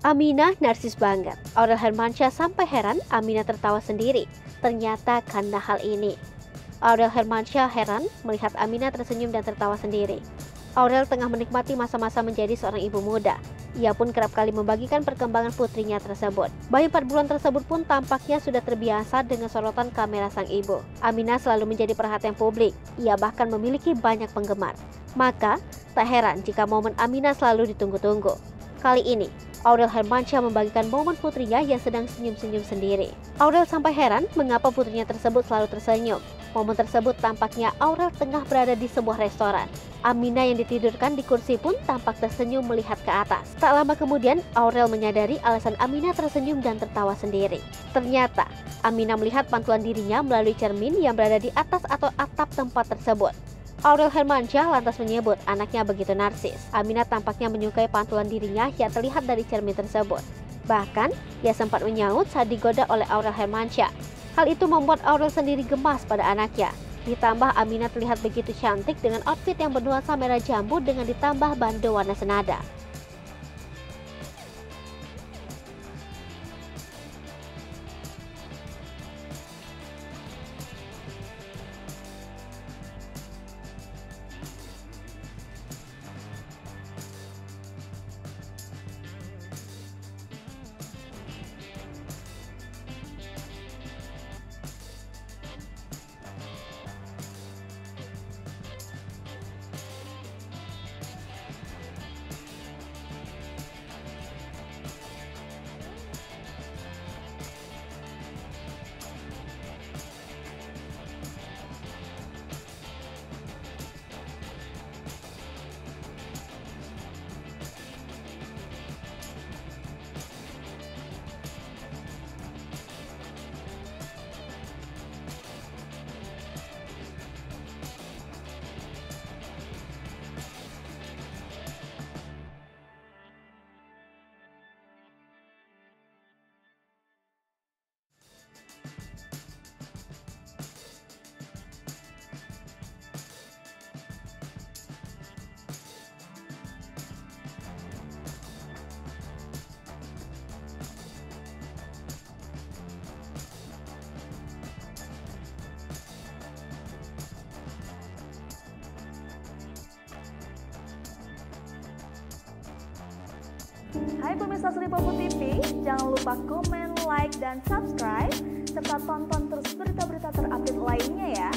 Aminah narsis banget. Aurel Hermansyah sampai heran Aminah tertawa sendiri. Ternyata karena hal ini. Aurel Hermansyah heran melihat Aminah tersenyum dan tertawa sendiri. Aurel tengah menikmati masa-masa menjadi seorang ibu muda. Ia pun kerap kali membagikan perkembangan putrinya tersebut. Bayi 4 bulan tersebut pun tampaknya sudah terbiasa dengan sorotan kamera sang ibu. Aminah selalu menjadi perhatian publik. Ia bahkan memiliki banyak penggemar. Maka, tak heran jika momen Aminah selalu ditunggu-tunggu. Kali ini, Aurel Hermansyah membagikan momen putrinya yang sedang senyum-senyum sendiri. Aurel sampai heran mengapa putrinya tersebut selalu tersenyum. Momen tersebut tampaknya Aurel tengah berada di sebuah restoran. Aminah yang ditidurkan di kursi pun tampak tersenyum melihat ke atas. Tak lama kemudian, Aurel menyadari alasan Aminah tersenyum dan tertawa sendiri. Ternyata, Aminah melihat pantulan dirinya melalui cermin yang berada di atas atau atap tempat tersebut. Aurel Hermansyah lantas menyebut anaknya begitu narsis. Aminah tampaknya menyukai pantulan dirinya yang terlihat dari cermin tersebut. Bahkan, ia sempat menyaut saat digoda oleh Aurel Hermansyah. Hal itu membuat Aurel sendiri gemas pada anaknya. Ditambah Aminah terlihat begitu cantik dengan outfit yang bernuansa merah jambu dengan ditambah bandu warna senada. Hai pemirsa Selipopo TV, jangan lupa komen, like, dan subscribe, serta tonton terus berita-berita terupdate lainnya ya.